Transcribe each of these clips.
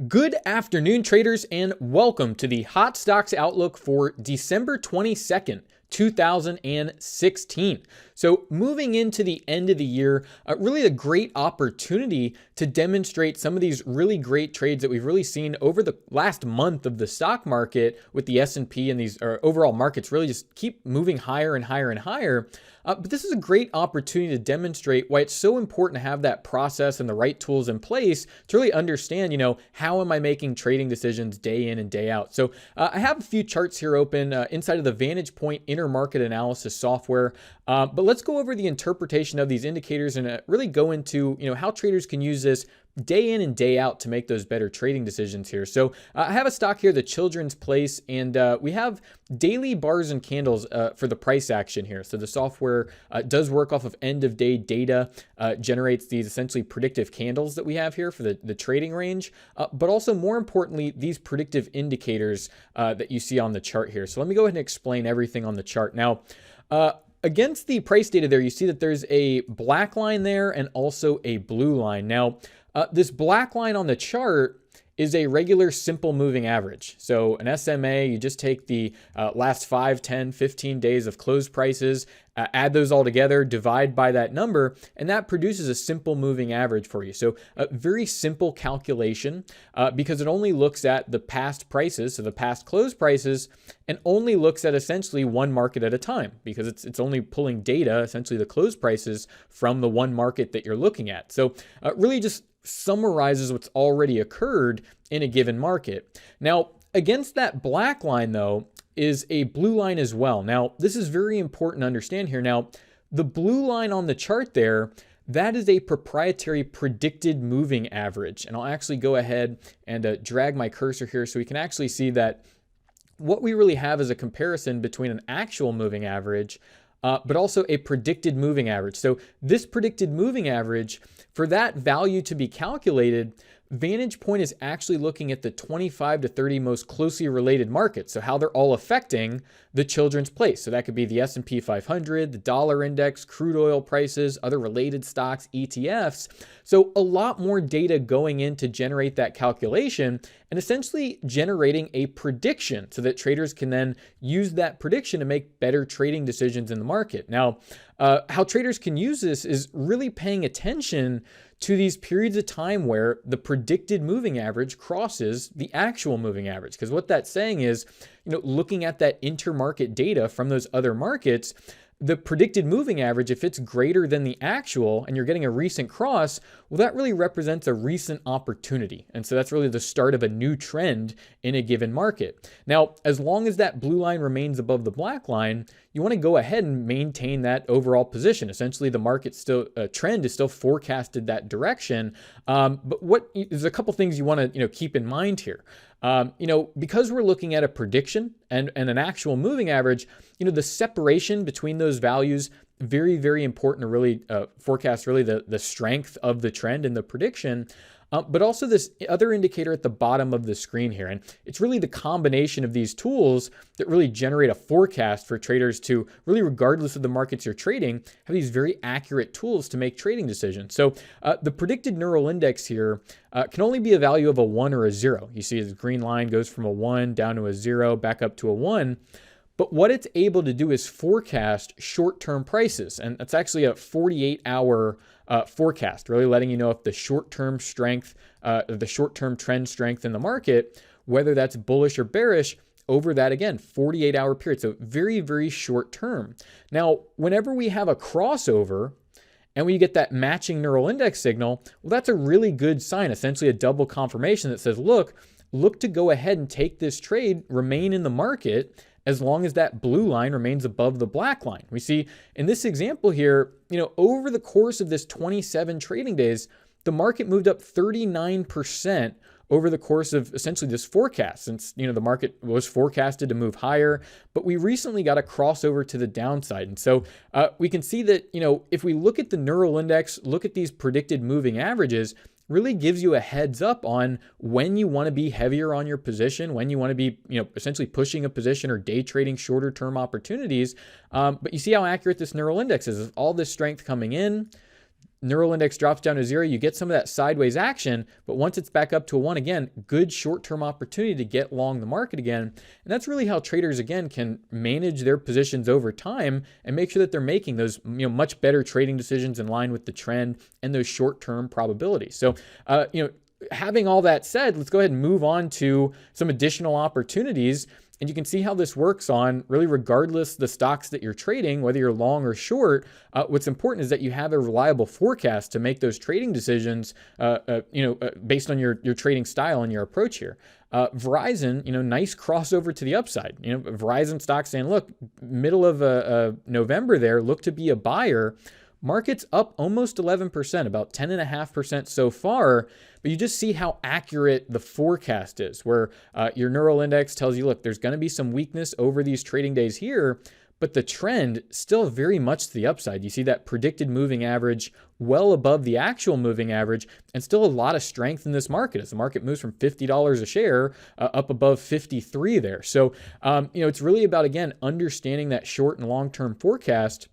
Good afternoon, traders, and welcome to the Hot Stocks Outlook for December 22nd, 2016. So moving into the end of the year, really a great opportunity to demonstrate some of these really great trades that we've really seen over the last month of the stock market with the S&P and these overall markets really just keep moving higher and higher and higher. But this is a great opportunity to demonstrate why it's so important to have that process and the right tools in place to really understand, how am I making trading decisions day in and day out? So I have a few charts here open inside of the VantagePoint Intermarket analysis software. But let's go over the interpretation of these indicators and really go into, how traders can use this day in and day out to make those better trading decisions here. So I have a stock here, the Children's Place, and we have daily bars and candles for the price action here. So the software does work off of end of day data, generates these essentially predictive candles that we have here for the trading range, but also more importantly, these predictive indicators that you see on the chart here. So let me go ahead and explain everything on the chart. Now, against the price data there, you see that there's a black line there and also a blue line. Now, this black line on the chart is a regular simple moving average. So an SMA, you just take the last 5, 10, 15 days of close prices, add those all together, divide by that number, and that produces a simple moving average for you. So a very simple calculation because it only looks at the past prices, so the past close prices, and only looks at essentially one market at a time because it's only pulling data, essentially the close prices, from the one market that you're looking at. So really just summarizes what's already occurred in a given market. Now, against that black line, though, is a blue line as well. Now, this is very important to understand here. Now, the blue line on the chart there, that is a proprietary predicted moving average. And I'll actually go ahead and drag my cursor here so we can actually see that what we really have is a comparison between an actual moving average but also a predicted moving average. So this predicted moving average, for that value to be calculated, VantagePoint is actually looking at the 25 to 30 most closely related markets. So how they're all affecting the Children's Place. So that could be the S&P 500, the dollar index, crude oil prices, other related stocks, ETFs. So a lot more data going in to generate that calculation and essentially generating a prediction so that traders can then use that prediction to make better trading decisions in the market. Now, how traders can use this is really paying attention to these periods of time where the predicted moving average crosses the actual moving average. Because what that's saying is, looking at that intermarket data from those other markets, the predicted moving average, if it's greater than the actual and you're getting a recent cross, well, that really represents a recent opportunity. And so that's really the start of a new trend in a given market. Now, as long as that blue line remains above the black line, you want to go ahead and maintain that overall position. Essentially, the market trend is still forecasted that direction. But there's a couple things you want to keep in mind here. Because we're looking at a prediction and an actual moving average, the separation between those values, very, very important to really forecast really the strength of the trend and the prediction. But also this other indicator at the bottom of the screen here. And it's really the combination of these tools that really generate a forecast for traders to really, regardless of the markets you're trading, have these very accurate tools to make trading decisions. So the predicted neural index here can only be a value of a 1 or a 0. You see the green line goes from a 1 down to a 0, back up to a 1. But what it's able to do is forecast short-term prices. And that's actually a 48-hour forecast, really letting you know if the short-term strength, the short-term trend strength in the market, whether that's bullish or bearish, over that, again, 48-hour period. So very, very short term. Now, whenever we have a crossover and we get that matching neural index signal, well, that's a really good sign, essentially a double confirmation that says, look to go ahead and take this trade, remain in the market, as long as that blue line remains above the black line. We see in this example here, over the course of this 27 trading days, the market moved up 39% over the course of essentially this forecast, since the market was forecasted to move higher, but we recently got a crossover to the downside. And so we can see that, if we look at the neural index, look at these predicted moving averages, really gives you a heads up on when you want to be heavier on your position, when you want to be, essentially pushing a position or day trading shorter term opportunities. But you see how accurate this neural index is. All this strength coming in, Neural index drops down to 0, you get some of that sideways action, but once it's back up to a 1 again, good short-term opportunity to get long the market again. And that's really how traders, again, can manage their positions over time and make sure that they're making those much better trading decisions in line with the trend and those short-term probabilities. So, having all that said, let's go ahead and move on to some additional opportunities. And you can see how this works on really regardless the stocks that you're trading, whether you're long or short. What's important is that you have a reliable forecast to make those trading decisions, based on your trading style and your approach here. Verizon, nice crossover to the upside. Verizon stock saying, look, middle of November there, look to be a buyer. Market's up almost 11%, about 10.5% so far, but you just see how accurate the forecast is, where your neural index tells you, look, there's going to be some weakness over these trading days here, but the trend still very much to the upside. You see that predicted moving average well above the actual moving average, and still a lot of strength in this market as the market moves from $50 a share up above 53 there. So, it's really about, again, understanding that short and long-term forecast,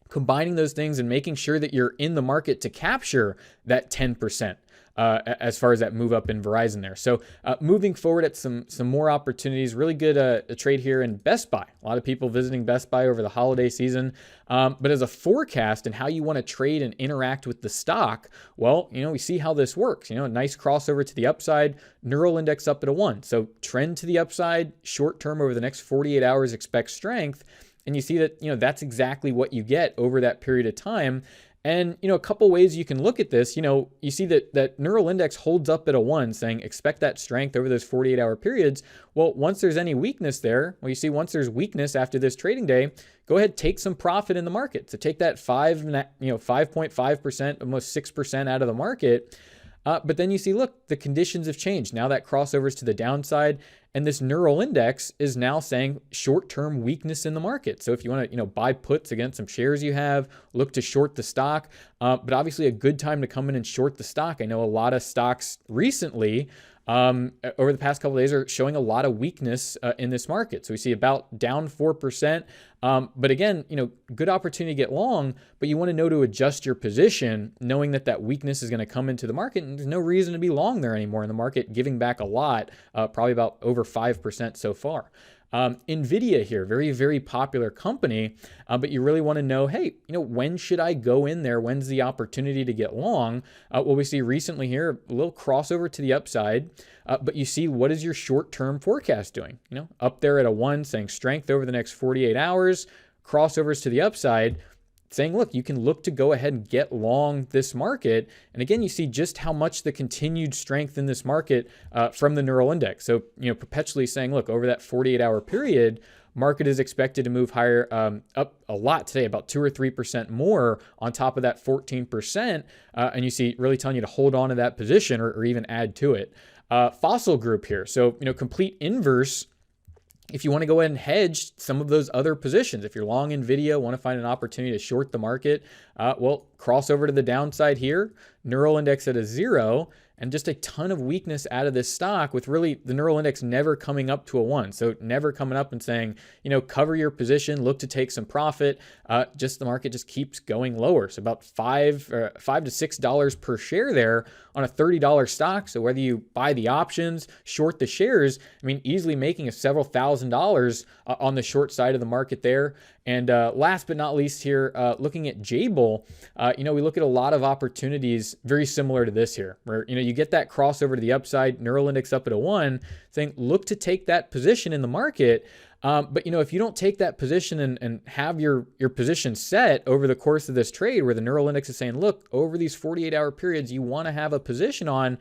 combining those things and making sure that you're in the market to capture that 10%. As far as that move up in Verizon there. So moving forward at some more opportunities, really good a trade here in Best Buy. A lot of people visiting Best Buy over the holiday season. But as a forecast and how you want to trade and interact with the stock, well, we see how this works. A nice crossover to the upside, neural index up at a 1. So trend to the upside, short term over the next 48 hours, expect strength. And you see that, that's exactly what you get over that period of time. And, a couple ways you can look at this, you see that neural index holds up at a 1, saying expect that strength over those 48-hour periods. Well, once there's any weakness there, you see once there's weakness after this trading day, go ahead, take some profit in the market. So take that 5.5%, almost 6% out of the market. But then you see, look, the conditions have changed. Now that crossovers to the downside, and this neural index is now saying short-term weakness in the market. So if you want to, buy puts against some shares you have, look to short the stock. But obviously a good time to come in and short the stock. I know a lot of stocks recently, over the past couple of days, are showing a lot of weakness in this market. So we see about down 4%. But again, good opportunity to get long, but you want to know to adjust your position, knowing that weakness is going to come into the market, and there's no reason to be long there anymore in the market, giving back a lot, probably about over 5% so far. Nvidia here, very, very popular company, but you really want to know, hey, when should I go in there? When's the opportunity to get long? Well, we see recently here, a little crossover to the upside, but you see what is your short-term forecast doing? Up there at a 1, saying strength over the next 48 hours, crossovers to the upside, saying, look, you can look to go ahead and get long this market. And again, you see just how much the continued strength in this market from the neural index. So, perpetually saying, look, over that 48-hour period, market is expected to move higher, up a lot today, about 2 or 3% more on top of that 14%. And you see really telling you to hold on to that position or even add to it. FOSL group here. So, complete inverse. If you want to go ahead and hedge some of those other positions, if you're long Nvidia, want to find an opportunity to short the market, well, cross over to the downside here, neural index at a 0, and just a ton of weakness out of this stock with really the neural index never coming up to a 1. So never coming up and saying, cover your position, look to take some profit. Just the market just keeps going lower. So about $5 to $6 per share there on a $30 stock. So whether you buy the options, short the shares, easily making a several $1,000s on the short side of the market there. And last but not least here, looking at Jabil, we look at a lot of opportunities very similar to this here, where, you get that crossover to the upside, neural index up at a 1, saying look to take that position in the market. But, if you don't take that position and have your position set over the course of this trade where the neural index is saying, look, over these 48-hour periods, you want to have a position on,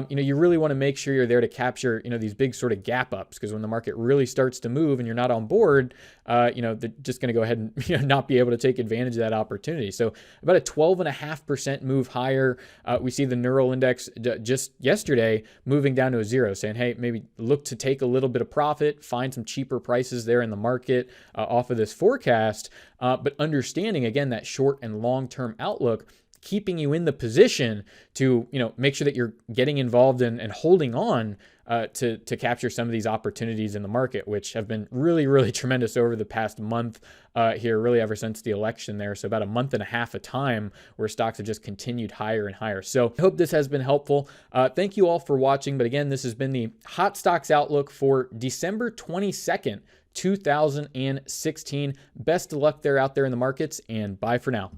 you really want to make sure you're there to capture, these big sort of gap ups, because when the market really starts to move and you're not on board, they're just going to go ahead and not be able to take advantage of that opportunity. So about a 12.5% move higher. We see the neural index just yesterday moving down to a 0, saying, hey, maybe look to take a little bit of profit, find some cheaper prices there in the market off of this forecast. But understanding, again, that short and long-term outlook, keeping you in the position to, make sure that you're getting involved and holding on to capture some of these opportunities in the market, which have been really, really tremendous over the past month here, really ever since the election there. So about a month and a half of time where stocks have just continued higher and higher. So I hope this has been helpful. Thank you all for watching. But again, this has been the Hot Stocks Outlook for December 22nd, 2016. Best of luck there out there in the markets, and bye for now.